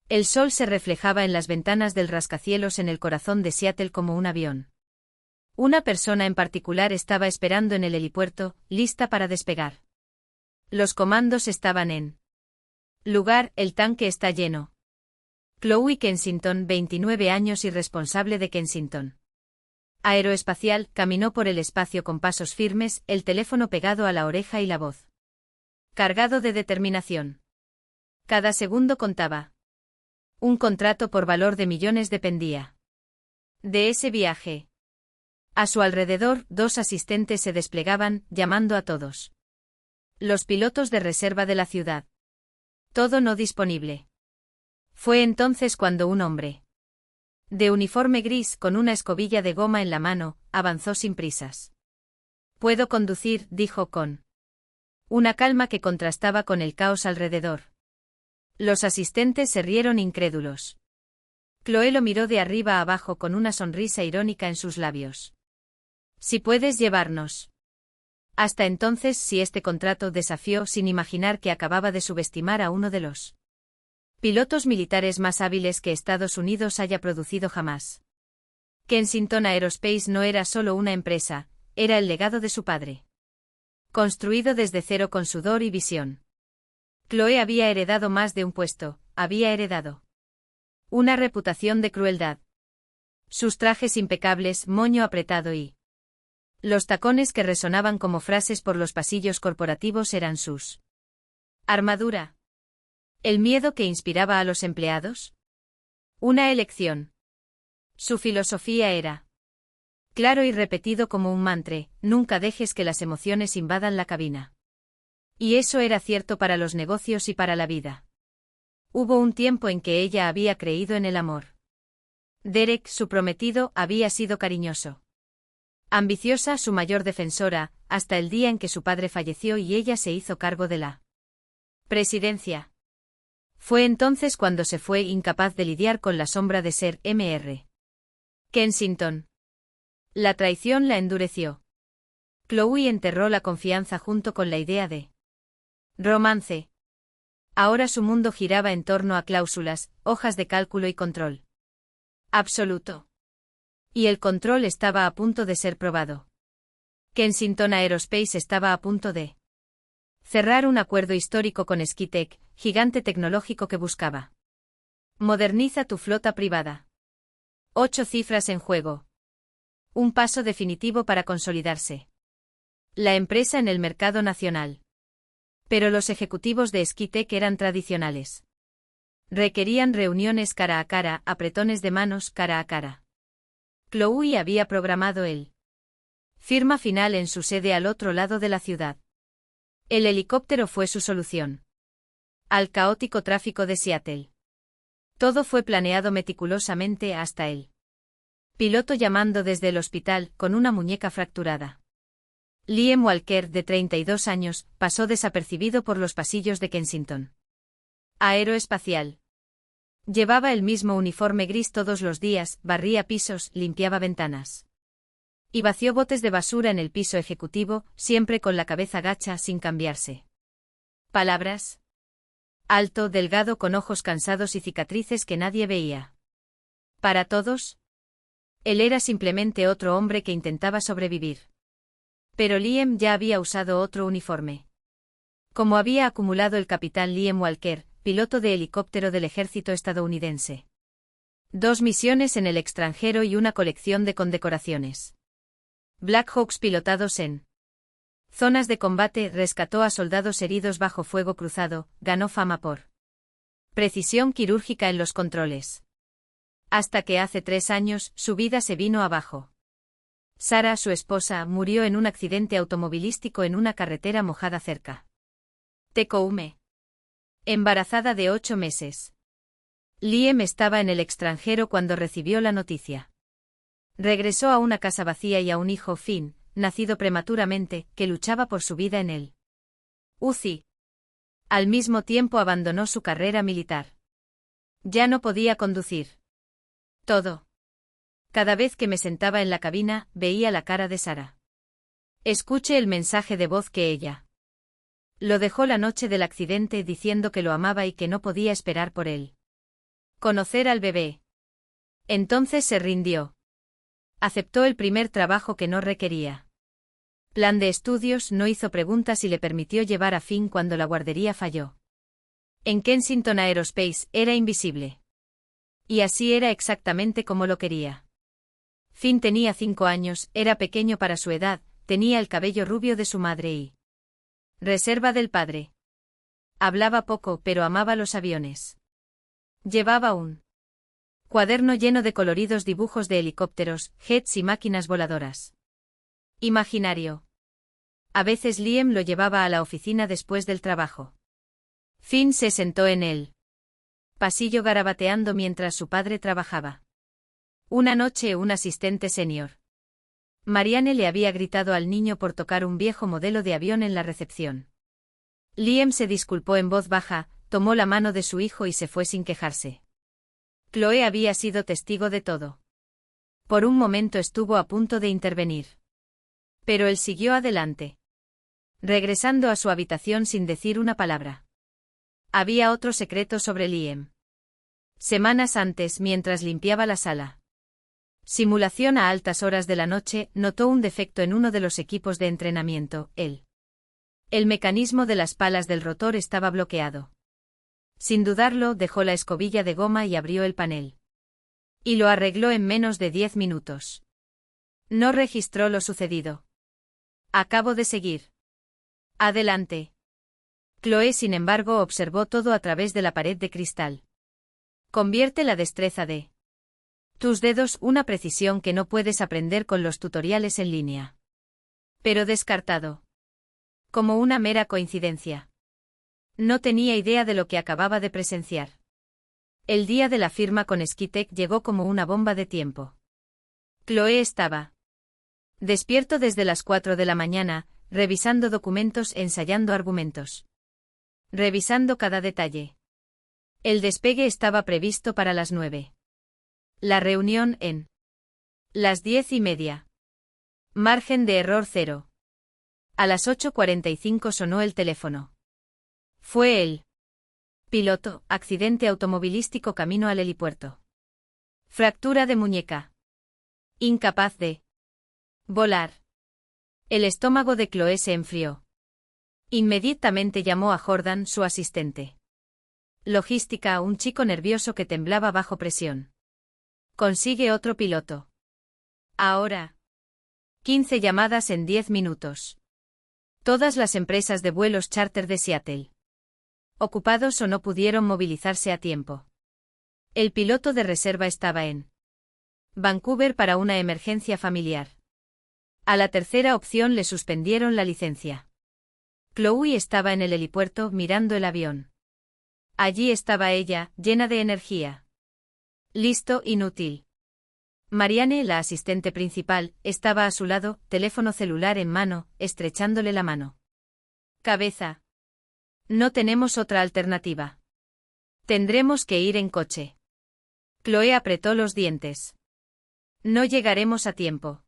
El sol se reflejaba en las ventanas del rascacielos en el corazón de Seattle como un avión. Una persona en particular estaba esperando en el helipuerto, lista para despegar. Los comandos estaban en lugar, el tanque está lleno. Chloe Kensington, 29 años y responsable de Kensington Aeroespacial, caminó por el espacio con pasos firmes, el teléfono pegado a la oreja y la voz cargado de determinación. Cada segundo contaba. Un contrato por valor de millones dependía de ese viaje. A su alrededor, dos asistentes se desplegaban, llamando a todos los pilotos de reserva de la ciudad. Todo no disponible. Fue entonces cuando un hombre de uniforme gris, con una escobilla de goma en la mano, avanzó sin prisas. Puedo conducir, dijo con una calma que contrastaba con el caos alrededor. Los asistentes se rieron incrédulos. Chloe lo miró de arriba a abajo con una sonrisa irónica en sus labios. Si puedes llevarnos. Hasta entonces, si este contrato desafió sin imaginar que acababa de subestimar a uno de los pilotos militares más hábiles que Estados Unidos haya producido jamás. Kensington Aerospace no era solo una empresa, era el legado de su padre. Construido desde cero con sudor y visión. Chloe había heredado más de un puesto, había heredado una reputación de crueldad. Sus trajes impecables, moño apretado y los tacones que resonaban como frases por los pasillos corporativos eran sus armadura. ¿El miedo que inspiraba a los empleados? Una elección. Su filosofía era claro y repetido como un mantra: nunca dejes que las emociones invadan la cabina. Y eso era cierto para los negocios y para la vida. Hubo un tiempo en que ella había creído en el amor. Derek, su prometido, había sido cariñoso. Ambiciosa, su mayor defensora, hasta el día en que su padre falleció y ella se hizo cargo de la presidencia. Fue entonces cuando se fue, incapaz de lidiar con la sombra de ser Mr. Kensington. La traición la endureció. Chloe enterró la confianza junto con la idea de romance. Ahora su mundo giraba en torno a cláusulas, hojas de cálculo y control absoluto. Y el control estaba a punto de ser probado. Kensington Aerospace estaba a punto de cerrar un acuerdo histórico con Skitek, gigante tecnológico que buscaba moderniza tu flota privada. 8 cifras en juego. Un paso definitivo para consolidarse la empresa en el mercado nacional. Pero los ejecutivos de Skitek eran tradicionales. Requerían reuniones cara a cara, apretones de manos cara a cara. Chloe había programado el firma final en su sede al otro lado de la ciudad. El helicóptero fue su solución al caótico tráfico de Seattle. Todo fue planeado meticulosamente hasta el piloto llamando desde el hospital con una muñeca fracturada. Liam Walker, de 32 años, pasó desapercibido por los pasillos de Kensington Aeroespacial. Llevaba el mismo uniforme gris todos los días, barría pisos, limpiaba ventanas y vació botes de basura en el piso ejecutivo, siempre con la cabeza gacha sin cambiarse. Palabras. Alto, delgado, con ojos cansados y cicatrices que nadie veía. Para todos, él era simplemente otro hombre que intentaba sobrevivir. Pero Liam ya había usado otro uniforme. Como había acumulado el capitán Liam Walker, piloto de helicóptero del ejército estadounidense. 2 misiones en el extranjero y una colección de condecoraciones. Black Hawks pilotados en zonas de combate, rescató a soldados heridos bajo fuego cruzado, ganó fama por precisión quirúrgica en los controles. Hasta que hace 3 años, su vida se vino abajo. Sarah, su esposa, murió en un accidente automovilístico en una carretera mojada cerca Tecoume. Embarazada de 8 meses. Liam estaba en el extranjero cuando recibió la noticia. Regresó a una casa vacía y a un hijo, Finn, nacido prematuramente, que luchaba por su vida en él. UCI. Al mismo tiempo abandonó su carrera militar. Ya no podía conducir. Todo. Cada vez que me sentaba en la cabina, veía la cara de Sarah. Escuché el mensaje de voz que ella lo dejó la noche del accidente diciendo que lo amaba y que no podía esperar por él. Conocer al bebé. Entonces se rindió. Aceptó el primer trabajo que no requería. Plan de estudios, no hizo preguntas y le permitió llevar a Finn cuando la guardería falló. En Kensington Aerospace era invisible. Y así era exactamente como lo quería. Finn tenía 5 años, era pequeño para su edad, tenía el cabello rubio de su madre y reserva del padre. Hablaba poco, pero amaba los aviones. Llevaba un cuaderno lleno de coloridos dibujos de helicópteros, jets y máquinas voladoras. Imaginario. A veces Liam lo llevaba a la oficina después del trabajo. Finn se sentó en el pasillo garabateando mientras su padre trabajaba. Una noche un asistente senior, Marianne, le había gritado al niño por tocar un viejo modelo de avión en la recepción. Liam se disculpó en voz baja, tomó la mano de su hijo y se fue sin quejarse. Chloe había sido testigo de todo. Por un momento estuvo a punto de intervenir. Pero él siguió adelante, regresando a su habitación sin decir una palabra. Había otro secreto sobre Liam. Semanas antes, mientras limpiaba la sala simulación a altas horas de la noche, notó un defecto en uno de los equipos de entrenamiento, el mecanismo de las palas del rotor estaba bloqueado. Sin dudarlo, dejó la escobilla de goma y abrió el panel. Y lo arregló en menos de 10 minutos. No registró lo sucedido. Acabo de seguir. Adelante. Chloe, sin embargo, observó todo a través de la pared de cristal. Convierte la destreza de tus dedos, una precisión que no puedes aprender con los tutoriales en línea. Pero descartado. Como una mera coincidencia. No tenía idea de lo que acababa de presenciar. El día de la firma con Skitek llegó como una bomba de tiempo. Chloe estaba despierto desde las 4 de la mañana, revisando documentos, ensayando argumentos. Revisando cada detalle. El despegue estaba previsto para las 9. La reunión en las 10:30. Margen de error 0. A las 8:45 sonó el teléfono. Fue el piloto, accidente automovilístico camino al helipuerto. Fractura de muñeca. Incapaz de volar. El estómago de Chloe se enfrió. Inmediatamente llamó a Jordan, su asistente. Logística, un chico nervioso que temblaba bajo presión. Consigue otro piloto. Ahora. 15 llamadas en 10 minutos. Todas las empresas de vuelos charter de Seattle. Ocupados o no pudieron movilizarse a tiempo. El piloto de reserva estaba en Vancouver para una emergencia familiar. A la tercera opción le suspendieron la licencia. Chloe estaba en el helipuerto mirando el avión. Allí estaba ella, llena de energía. Listo, inútil. Marianne, la asistente principal, estaba a su lado, teléfono celular en mano, estrechándole la mano. Cabeza. No tenemos otra alternativa. Tendremos que ir en coche. Chloe apretó los dientes. No llegaremos a tiempo.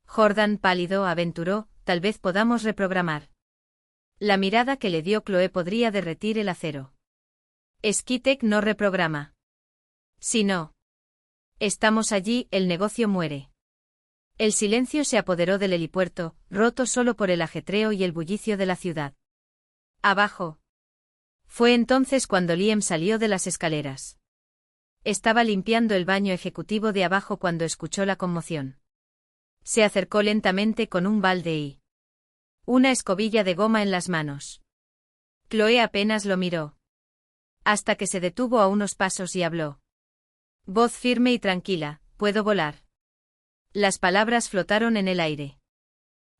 Jordan, pálido, aventuró, tal vez podamos reprogramar. La mirada que le dio Chloe podría derretir el acero. Skitek no reprograma. Si no estamos allí, el negocio muere. El silencio se apoderó del helipuerto, roto solo por el ajetreo y el bullicio de la ciudad. Abajo. Fue entonces cuando Liam salió de las escaleras. Estaba limpiando el baño ejecutivo de abajo cuando escuchó la conmoción. Se acercó lentamente con un balde y una escobilla de goma en las manos. Chloe apenas lo miró. Hasta que se detuvo a unos pasos y habló. Voz firme y tranquila, puedo volar. Las palabras flotaron en el aire.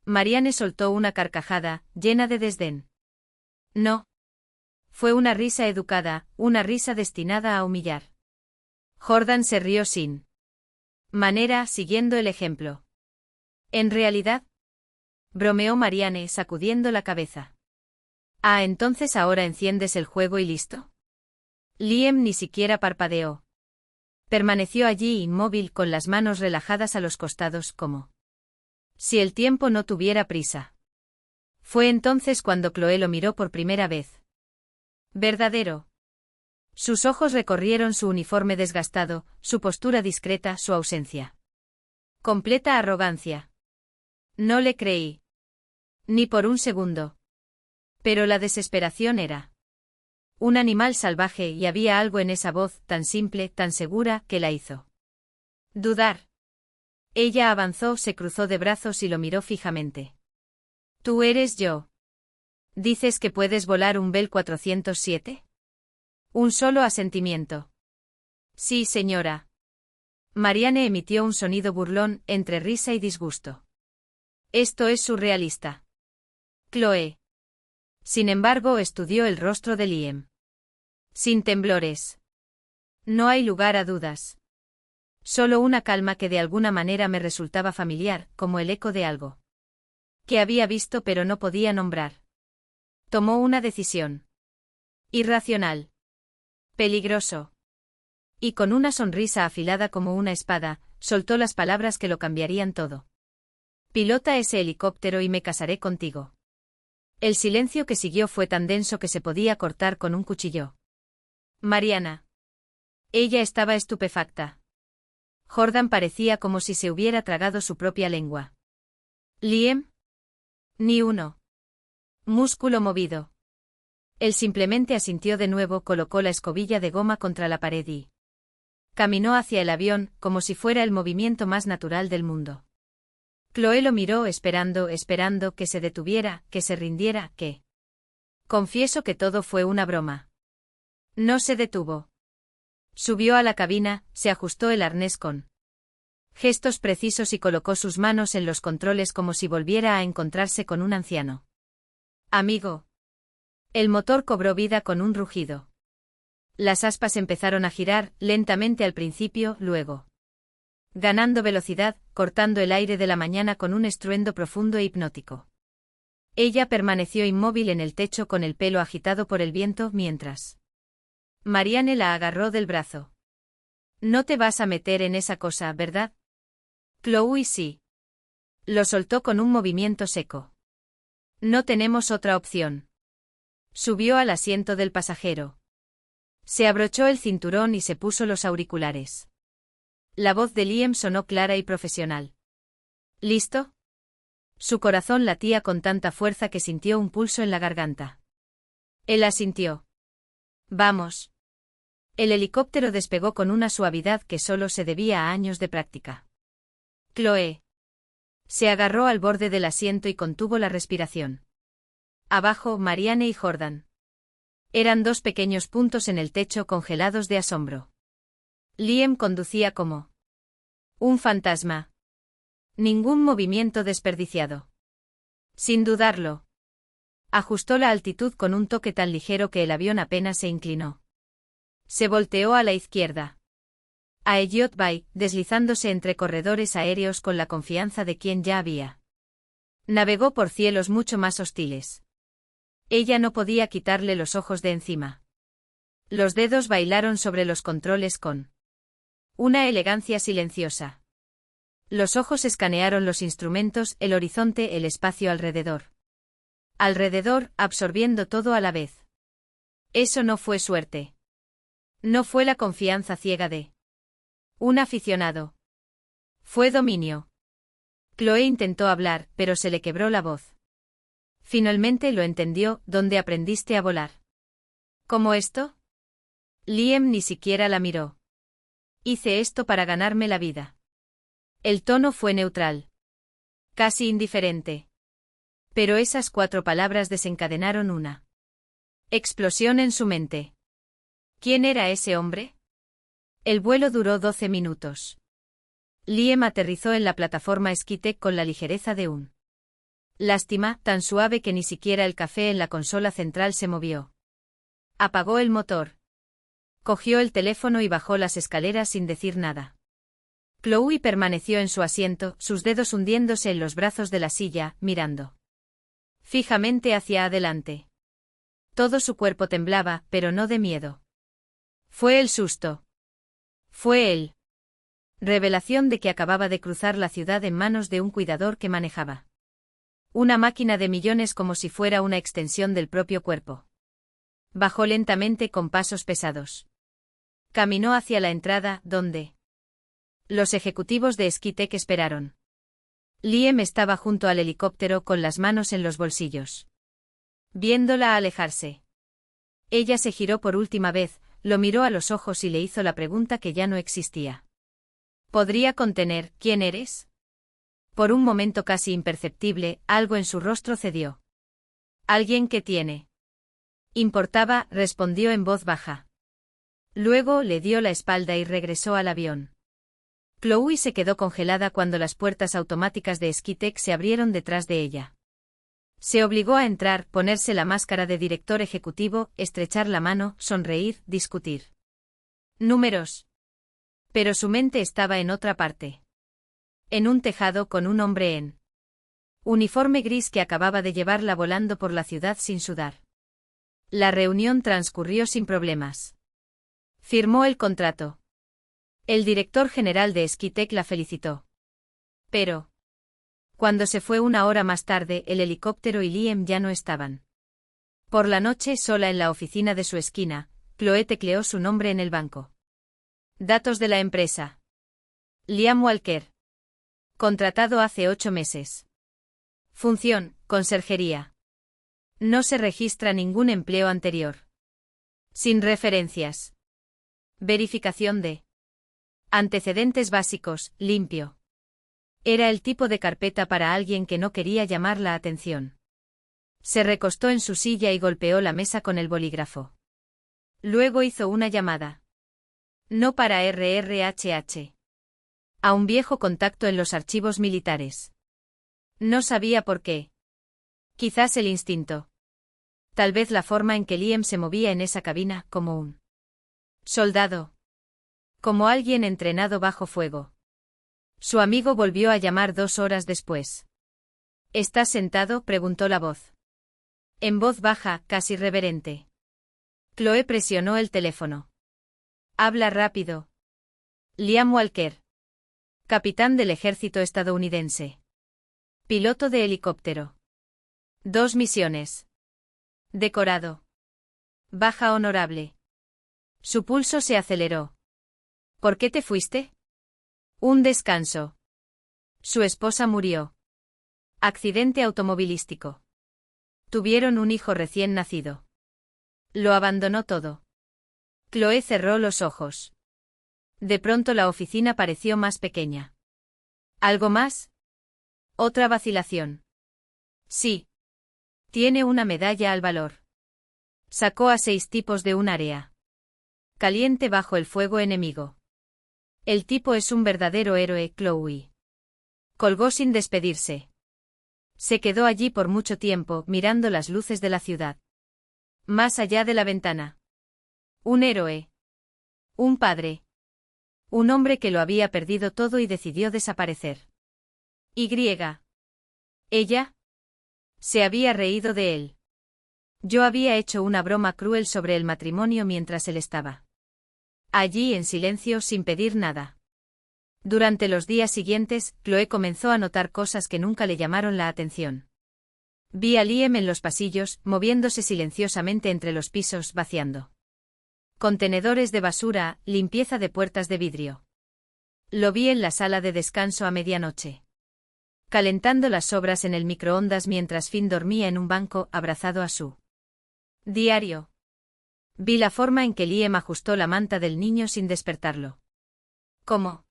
Marianne soltó una carcajada, llena de desdén. No. Fue una risa educada, una risa destinada a humillar. Jordan se rió sin manera, siguiendo el ejemplo. ¿En realidad? Bromeó Marianne, sacudiendo la cabeza. Ah, entonces ahora enciendes el juego y listo. Liam ni siquiera parpadeó. Permaneció allí inmóvil con las manos relajadas a los costados como si el tiempo no tuviera prisa. Fue entonces cuando Chloe lo miró por primera vez. ¿Verdadero? Sus ojos recorrieron su uniforme desgastado, su postura discreta, su ausencia. Completa arrogancia. No le creí. Ni por un segundo. Pero la desesperación era un animal salvaje y había algo en esa voz, tan simple, tan segura, que la hizo dudar. Ella avanzó, se cruzó de brazos y lo miró fijamente. ¿Tú eres yo? ¿Dices que puedes volar un Bell 407? Un solo asentimiento. Sí, señora. Marianne emitió un sonido burlón, entre risa y disgusto. Esto es surrealista. Chloe. Sin embargo, estudió el rostro de Liam. Sin temblores. No hay lugar a dudas. Solo una calma que de alguna manera me resultaba familiar, como el eco de algo que había visto pero no podía nombrar. Tomó una decisión. Irracional. Peligroso. Y con una sonrisa afilada como una espada, soltó las palabras que lo cambiarían todo. Pilota ese helicóptero y me casaré contigo. El silencio que siguió fue tan denso que se podía cortar con un cuchillo. Mariana. Ella estaba estupefacta. Jordan parecía como si se hubiera tragado su propia lengua. Liam. Ni uno. Músculo movido. Él simplemente asintió de nuevo, colocó la escobilla de goma contra la pared y caminó hacia el avión, como si fuera el movimiento más natural del mundo. Chloe lo miró esperando que se detuviera, que se rindiera, que... Confieso que todo fue una broma. No se detuvo. Subió a la cabina, se ajustó el arnés con gestos precisos y colocó sus manos en los controles como si volviera a encontrarse con un anciano. Amigo. El motor cobró vida con un rugido. Las aspas empezaron a girar, lentamente al principio, luego ganando velocidad, cortando el aire de la mañana con un estruendo profundo e hipnótico. Ella permaneció inmóvil en el techo con el pelo agitado por el viento mientras Marianne la agarró del brazo. No te vas a meter en esa cosa, ¿verdad? Chloe sí. Lo soltó con un movimiento seco. No tenemos otra opción. Subió al asiento del pasajero. Se abrochó el cinturón y se puso los auriculares. La voz de Liam sonó clara y profesional. ¿Listo? Su corazón latía con tanta fuerza que sintió un pulso en la garganta. Él asintió. Vamos. El helicóptero despegó con una suavidad que solo se debía a años de práctica. Chloe. Se agarró al borde del asiento y contuvo la respiración. Abajo, Marianne y Jordan. Eran dos pequeños puntos en el techo congelados de asombro. Liam conducía como un fantasma. Ningún movimiento desperdiciado. Sin dudarlo. Ajustó la altitud con un toque tan ligero que el avión apenas se inclinó. Se volteó a la izquierda. A Elliot Bay, deslizándose entre corredores aéreos con la confianza de quien ya había. Navegó por cielos mucho más hostiles. Ella no podía quitarle los ojos de encima. Los dedos bailaron sobre los controles con una elegancia silenciosa. Los ojos escanearon los instrumentos, el horizonte, el espacio alrededor. Alrededor, absorbiendo todo a la vez. Eso no fue suerte. No fue la confianza ciega de un aficionado. Fue dominio. Chloe intentó hablar, pero se le quebró la voz. Finalmente lo entendió. ¿Dónde aprendiste a volar? ¿Cómo esto? Liam ni siquiera la miró. Hice esto para ganarme la vida. El tono fue neutral. Casi indiferente. Pero esas 4 palabras desencadenaron una explosión en su mente. ¿Quién era ese hombre? El vuelo duró 12 minutos. Liam aterrizó en la plataforma Skitek con la ligereza de un lástima, tan suave que ni siquiera el café en la consola central se movió. Apagó el motor. Cogió el teléfono y bajó las escaleras sin decir nada. Chloe permaneció en su asiento, sus dedos hundiéndose en los brazos de la silla, mirando fijamente hacia adelante. Todo su cuerpo temblaba, pero no de miedo. Fue el susto. Fue él. Revelación de que acababa de cruzar la ciudad en manos de un cuidador que manejaba una máquina de millones como si fuera una extensión del propio cuerpo. Bajó lentamente con pasos pesados. Caminó hacia la entrada, donde los ejecutivos de Skitek esperaron. Liam estaba junto al helicóptero con las manos en los bolsillos. Viéndola alejarse. Ella se giró por última vez, lo miró a los ojos y le hizo la pregunta que ya no existía. ¿Podría contener quién eres? Por un momento casi imperceptible, algo en su rostro cedió. Alguien que tiene. Importaba, respondió en voz baja. Luego le dio la espalda y regresó al avión. Chloe se quedó congelada cuando las puertas automáticas de Skitek se abrieron detrás de ella. Se obligó a entrar, ponerse la máscara de director ejecutivo, estrechar la mano, sonreír, discutir. Números. Pero su mente estaba en otra parte. En un tejado con un hombre en uniforme gris que acababa de llevarla volando por la ciudad sin sudar. La reunión transcurrió sin problemas. Firmó el contrato. El director general de Skitek la felicitó. Pero cuando se fue una hora más tarde, el helicóptero y Liam ya no estaban. Por la noche, sola en la oficina de su esquina, Chloe tecleó su nombre en el banco. Datos de la empresa. Liam Walker. Contratado hace 8 meses. Función, conserjería. No se registra ningún empleo anterior. Sin referencias. Verificación de antecedentes básicos, limpio. Era el tipo de carpeta para alguien que no quería llamar la atención. Se recostó en su silla y golpeó la mesa con el bolígrafo. Luego hizo una llamada. No para RRHH. A un viejo contacto en los archivos militares. No sabía por qué. Quizás el instinto. Tal vez la forma en que Liam se movía en esa cabina, como un soldado. Como alguien entrenado bajo fuego. Su amigo volvió a llamar 2 horas después. ¿Estás sentado?, preguntó la voz. En voz baja, casi reverente. Chloe presionó el teléfono. Habla rápido. Liam Walker. Capitán del ejército estadounidense. Piloto de helicóptero. 2 misiones. Decorado. Baja honorable. Su pulso se aceleró. ¿Por qué te fuiste? Un descanso. Su esposa murió. Accidente automovilístico. Tuvieron un hijo recién nacido. Lo abandonó todo. Chloe cerró los ojos. De pronto la oficina pareció más pequeña. ¿Algo más? Otra vacilación. Sí. Tiene una medalla al valor. Sacó a 6 tipos de un área caliente bajo el fuego enemigo. El tipo es un verdadero héroe, Chloe. Colgó sin despedirse. Se quedó allí por mucho tiempo, mirando las luces de la ciudad. Más allá de la ventana. Un héroe. Un padre. Un hombre que lo había perdido todo y decidió desaparecer. Y. ¿Ella? Se había reído de él. Yo había hecho una broma cruel sobre el matrimonio mientras él estaba allí en silencio sin pedir nada. Durante los días siguientes, Chloe comenzó a notar cosas que nunca le llamaron la atención. Vi a Liam en los pasillos, moviéndose silenciosamente entre los pisos, vaciando contenedores de basura, limpieza de puertas de vidrio. Lo vi en la sala de descanso a medianoche. Calentando las sobras en el microondas mientras Finn dormía en un banco, abrazado a su diario. Vi la forma en que Liam ajustó la manta del niño sin despertarlo. ¿Cómo?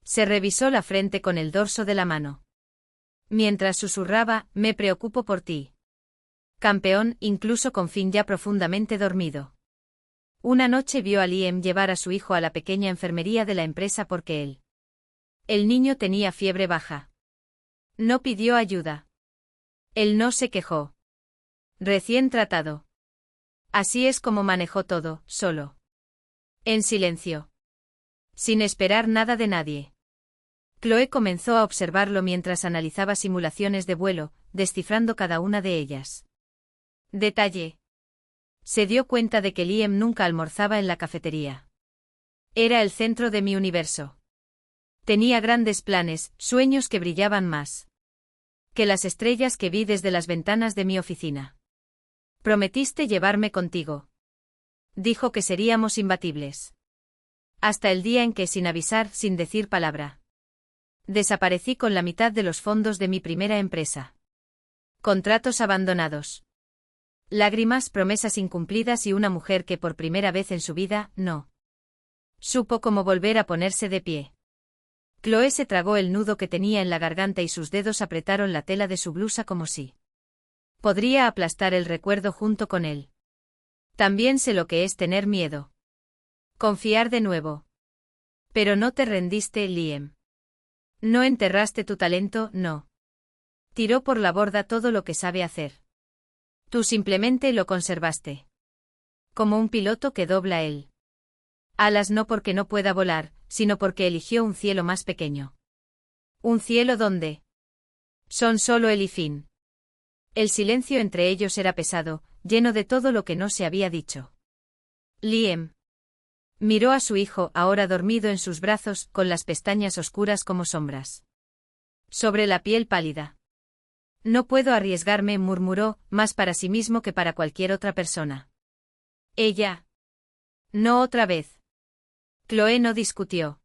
Se revisó la frente con el dorso de la mano. Mientras susurraba, me preocupo por ti. Campeón, incluso con Finn ya profundamente dormido. Una noche vio a Liam llevar a su hijo a la pequeña enfermería de la empresa porque el niño tenía fiebre baja. No pidió ayuda. Él no se quejó. Recién tratado. Así es como manejó todo, solo. En silencio. Sin esperar nada de nadie. Chloe comenzó a observarlo mientras analizaba simulaciones de vuelo, descifrando cada una de ellas. Detalle. Se dio cuenta de que Liam nunca almorzaba en la cafetería. Era el centro de mi universo. Tenía grandes planes, sueños que brillaban más que las estrellas que vi desde las ventanas de mi oficina. Prometiste llevarme contigo. Dijo que seríamos imbatibles. Hasta el día en que, sin avisar, sin decir palabra, desaparecí con la mitad de los fondos de mi primera empresa. Contratos abandonados. Lágrimas, promesas incumplidas y una mujer que por primera vez en su vida, no supo cómo volver a ponerse de pie. Chloe se tragó el nudo que tenía en la garganta y sus dedos apretaron la tela de su blusa como si podría aplastar el recuerdo junto con él. También sé lo que es tener miedo. Confiar de nuevo. Pero no te rendiste, Liam. No enterraste tu talento, no. Tiró por la borda todo lo que sabe hacer. Tú simplemente lo conservaste. Como un piloto que dobla él. Alas no porque no pueda volar, sino porque eligió un cielo más pequeño. Un cielo donde son solo él y Finn. El silencio entre ellos era pesado, lleno de todo lo que no se había dicho. Liam miró a su hijo, ahora dormido en sus brazos, con las pestañas oscuras como sombras sobre la piel pálida. No puedo arriesgarme, murmuró, más para sí mismo que para cualquier otra persona. Ella. No otra vez. Chloe no discutió.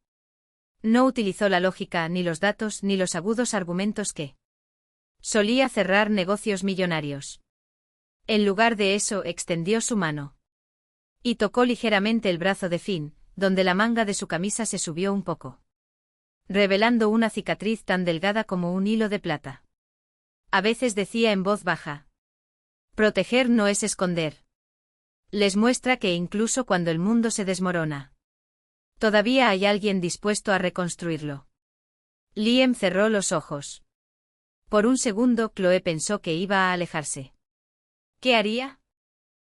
No utilizó la lógica, ni los datos, ni los agudos argumentos que solía cerrar negocios millonarios. En lugar de eso, extendió su mano y tocó ligeramente el brazo de Finn, donde la manga de su camisa se subió un poco, revelando una cicatriz tan delgada como un hilo de plata. A veces decía en voz baja: proteger no es esconder. Les muestra que incluso cuando el mundo se desmorona, todavía hay alguien dispuesto a reconstruirlo. Liam cerró los ojos. Por un segundo Chloe pensó que iba a alejarse. ¿Qué haría?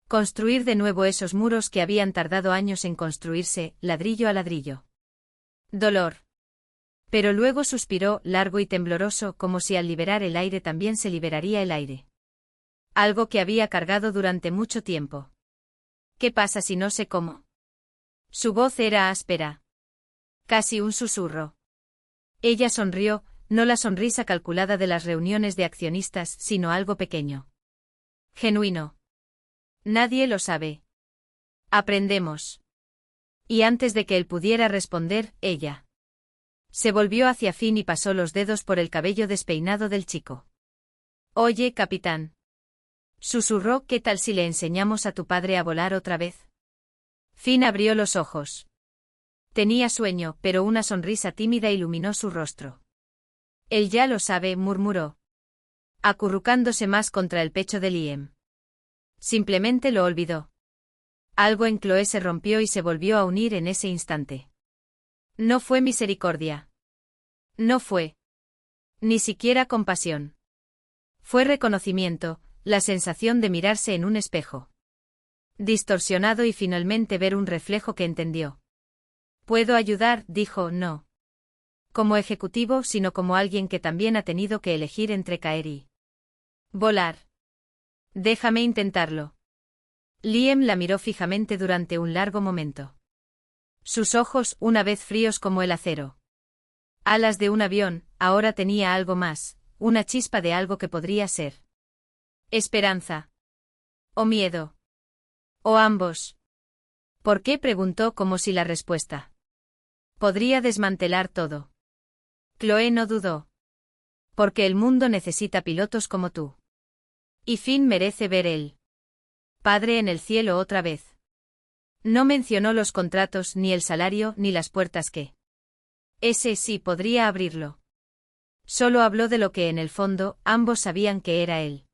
Construir de nuevo esos muros que habían tardado años en construirse, ladrillo a ladrillo. Dolor. Pero luego suspiró, largo y tembloroso, como si al liberar el aire también se liberaría el aire. Algo que había cargado durante mucho tiempo. ¿Qué pasa si no sé cómo? Su voz era áspera. Casi un susurro. Ella sonrió, no la sonrisa calculada de las reuniones de accionistas, sino algo pequeño. Genuino. Nadie lo sabe. Aprendemos. Y antes de que él pudiera responder, ella se volvió hacia Finn y pasó los dedos por el cabello despeinado del chico. Oye, capitán. Susurró, ¿qué tal si le enseñamos a tu padre a volar otra vez? Finn abrió los ojos. Tenía sueño, pero una sonrisa tímida iluminó su rostro. Él ya lo sabe, murmuró, acurrucándose más contra el pecho de Liam. Simplemente lo olvidó. Algo en Chloe se rompió y se volvió a unir en ese instante. No fue misericordia. No fue ni siquiera compasión. Fue reconocimiento, la sensación de mirarse en un espejo distorsionado y finalmente ver un reflejo que entendió. Puedo ayudar, dijo, no como ejecutivo, sino como alguien que también ha tenido que elegir entre caer y volar. Déjame intentarlo. Liam la miró fijamente durante un largo momento. Sus ojos, una vez fríos como el acero. Alas de un avión, ahora tenía algo más, una chispa de algo que podría ser esperanza. O miedo. O ambos. ¿Por qué? Preguntó como si la respuesta podría desmantelar todo. Chloe no dudó. Porque el mundo necesita pilotos como tú. Y Finn merece ver el Padre en el cielo otra vez. No mencionó los contratos, ni el salario, ni las puertas que ese sí podría abrirlo. Solo habló de lo que en el fondo ambos sabían que era él.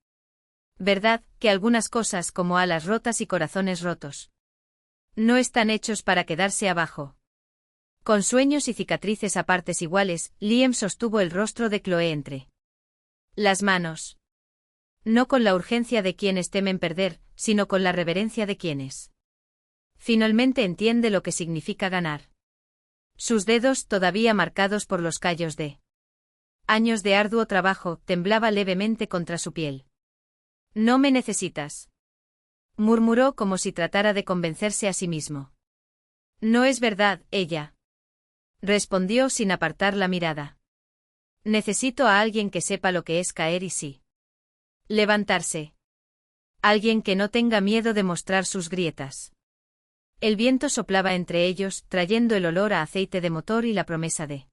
Verdad, que algunas cosas como alas rotas y corazones rotos no están hechos para quedarse abajo. Con sueños y cicatrices a partes iguales, Liam sostuvo el rostro de Chloe entre las manos. No con la urgencia de quienes temen perder, sino con la reverencia de quienes finalmente entiende lo que significa ganar. Sus dedos, todavía marcados por los callos de años de arduo trabajo, temblaba levemente contra su piel. No me necesitas. Murmuró como si tratara de convencerse a sí mismo. No es verdad, ella respondió sin apartar la mirada. Necesito a alguien que sepa lo que es caer y sí levantarse. Alguien que no tenga miedo de mostrar sus grietas. El viento soplaba entre ellos, trayendo el olor a aceite de motor y la promesa de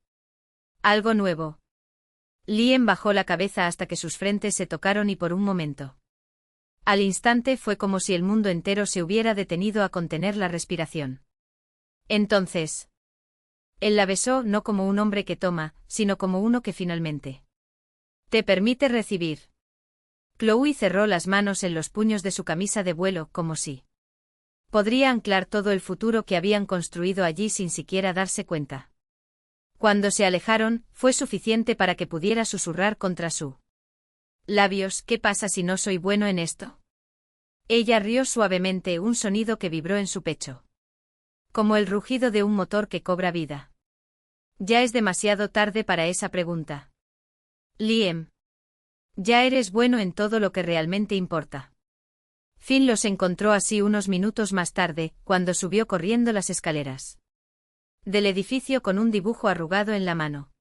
algo nuevo. Liam bajó la cabeza hasta que sus frentes se tocaron y por un momento. Al instante fue como si el mundo entero se hubiera detenido a contener la respiración. Entonces, él la besó no como un hombre que toma, sino como uno que finalmente te permite recibir. Chloe cerró las manos en los puños de su camisa de vuelo como si podría anclar todo el futuro que habían construido allí sin siquiera darse cuenta. Cuando se alejaron, fue suficiente para que pudiera susurrar contra su labios: ¿qué pasa si no soy bueno en esto? Ella rió suavemente, un sonido que vibró en su pecho. Como el rugido de un motor que cobra vida. Ya es demasiado tarde para esa pregunta. Liam. Ya eres bueno en todo lo que realmente importa. Finn los encontró así unos minutos más tarde, cuando subió corriendo las escaleras del edificio con un dibujo arrugado en la mano.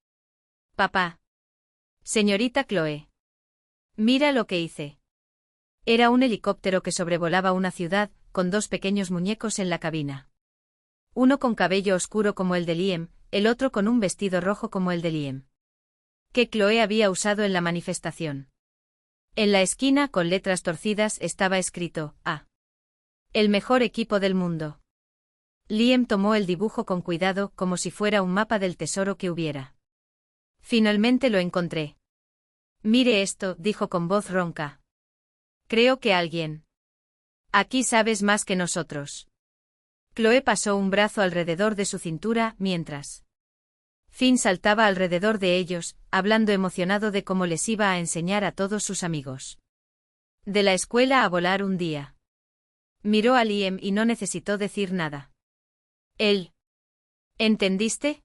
Papá. Señorita Chloe. Mira lo que hice. Era un helicóptero que sobrevolaba una ciudad, con dos pequeños muñecos en la cabina. Uno con cabello oscuro como el de Liam, el otro con un vestido rojo como el de Liam. Que Chloe había usado en la manifestación. En la esquina, con letras torcidas, estaba escrito: A. El mejor equipo del mundo. Liam tomó el dibujo con cuidado, como si fuera un mapa del tesoro que hubiera. Finalmente lo encontré. Mire esto, dijo con voz ronca. Creo que alguien aquí sabes más que nosotros. Chloe pasó un brazo alrededor de su cintura, mientras Finn saltaba alrededor de ellos, hablando emocionado de cómo les iba a enseñar a todos sus amigos de la escuela a volar un día. Miró a Liam y no necesitó decir nada. Él. ¿Entendiste?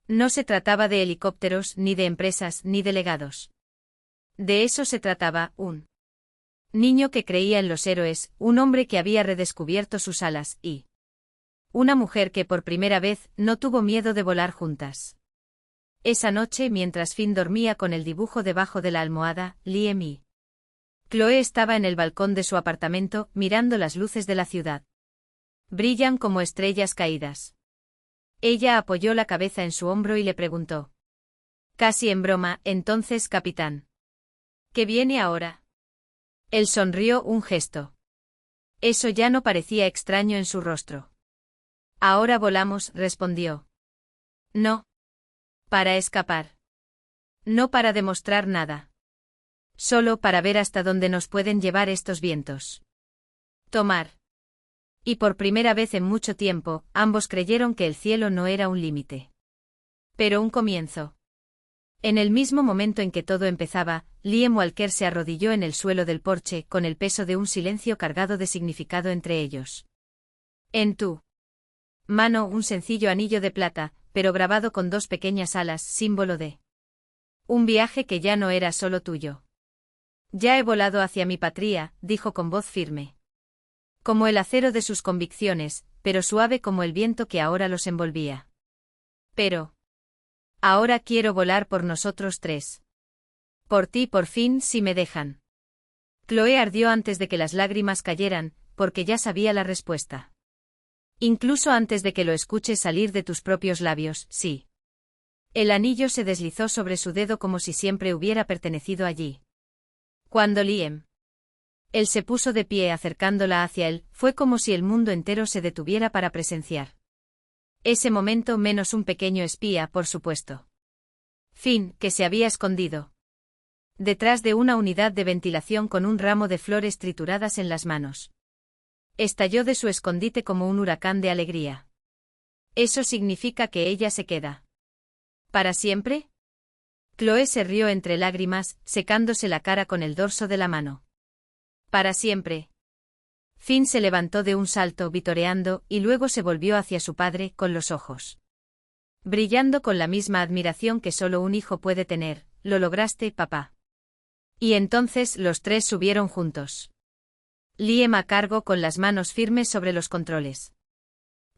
No se trataba de helicópteros, ni de empresas, ni de legados. De eso se trataba, un niño que creía en los héroes, un hombre que había redescubierto sus alas, y una mujer que por primera vez no tuvo miedo de volar juntas. Esa noche, mientras Finn dormía con el dibujo debajo de la almohada, Liam y Chloe estaba en el balcón de su apartamento, mirando las luces de la ciudad. Brillan como estrellas caídas. Ella apoyó la cabeza en su hombro y le preguntó. Casi en broma: entonces, capitán. ¿Qué viene ahora? Él sonrió, un gesto. Eso ya no parecía extraño en su rostro. Ahora volamos, respondió. No. Para escapar. No para demostrar nada. Solo para ver hasta dónde nos pueden llevar estos vientos. Tomar. Y por primera vez en mucho tiempo, ambos creyeron que el cielo no era un límite. Pero un comienzo. En el mismo momento en que todo empezaba, Liam Walker se arrodilló en el suelo del porche, con el peso de un silencio cargado de significado entre ellos. En tu mano un sencillo anillo de plata, pero grabado con dos pequeñas alas, símbolo de un viaje que ya no era solo tuyo. Ya he volado hacia mi patria, dijo con voz firme. Como el acero de sus convicciones, pero suave como el viento que ahora los envolvía. Pero ahora quiero volar por nosotros tres. Por ti, por fin, si me dejan. Chloe ardió antes de que las lágrimas cayeran, porque ya sabía la respuesta. Incluso antes de que lo escuches salir de tus propios labios, sí. El anillo se deslizó sobre su dedo como si siempre hubiera pertenecido allí. Cuando Liam. Él se puso de pie acercándola hacia él, fue como si el mundo entero se detuviera para presenciar ese momento, menos un pequeño espía, por supuesto. Finn, que se había escondido detrás de una unidad de ventilación con un ramo de flores trituradas en las manos. Estalló de su escondite como un huracán de alegría. ¿Eso significa que ella se queda para siempre? Chloe se rió entre lágrimas, secándose la cara con el dorso de la mano. Para siempre. Finn se levantó de un salto, vitoreando, y luego se volvió hacia su padre, con los ojos brillando con la misma admiración que solo un hijo puede tener. Lo lograste, papá. Y entonces los tres subieron juntos. Liam a cargo con las manos firmes sobre los controles.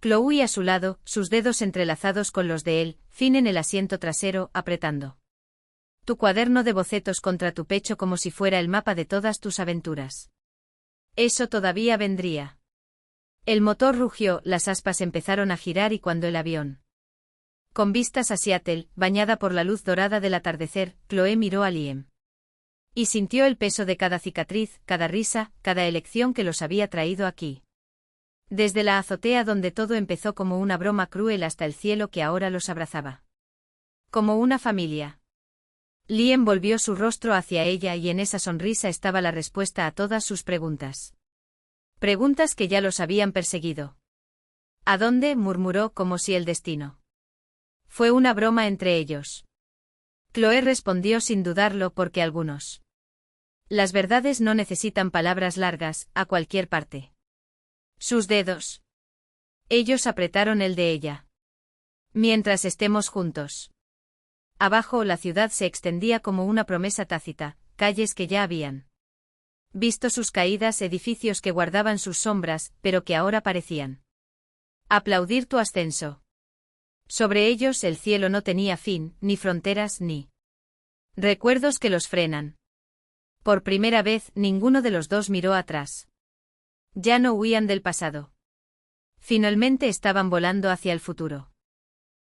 Chloe a su lado, sus dedos entrelazados con los de él, Finn en el asiento trasero, apretando tu cuaderno de bocetos contra tu pecho como si fuera el mapa de todas tus aventuras. Eso todavía vendría. El motor rugió, las aspas empezaron a girar y cuando el avión. Con vistas a Seattle, bañada por la luz dorada del atardecer, Chloe miró a Liam. Y sintió el peso de cada cicatriz, cada risa, cada elección que los había traído aquí. Desde la azotea donde todo empezó como una broma cruel hasta el cielo que ahora los abrazaba. Como una familia. Liam volvió su rostro hacia ella y en esa sonrisa estaba la respuesta a todas sus preguntas. Preguntas que ya los habían perseguido. ¿A dónde? Murmuró como si el destino. Fue una broma entre ellos. Chloe respondió sin dudarlo porque algunos. Las verdades no necesitan palabras largas, a cualquier parte. Sus dedos. Ellos apretaron el de ella. Mientras estemos juntos. Abajo la ciudad se extendía como una promesa tácita, calles que ya habían visto sus caídas, edificios que guardaban sus sombras, pero que ahora parecían aplaudir tu ascenso. Sobre ellos el cielo no tenía fin, ni fronteras, ni recuerdos que los frenan. Por primera vez, ninguno de los dos miró atrás. Ya no huían del pasado. Finalmente estaban volando hacia el futuro.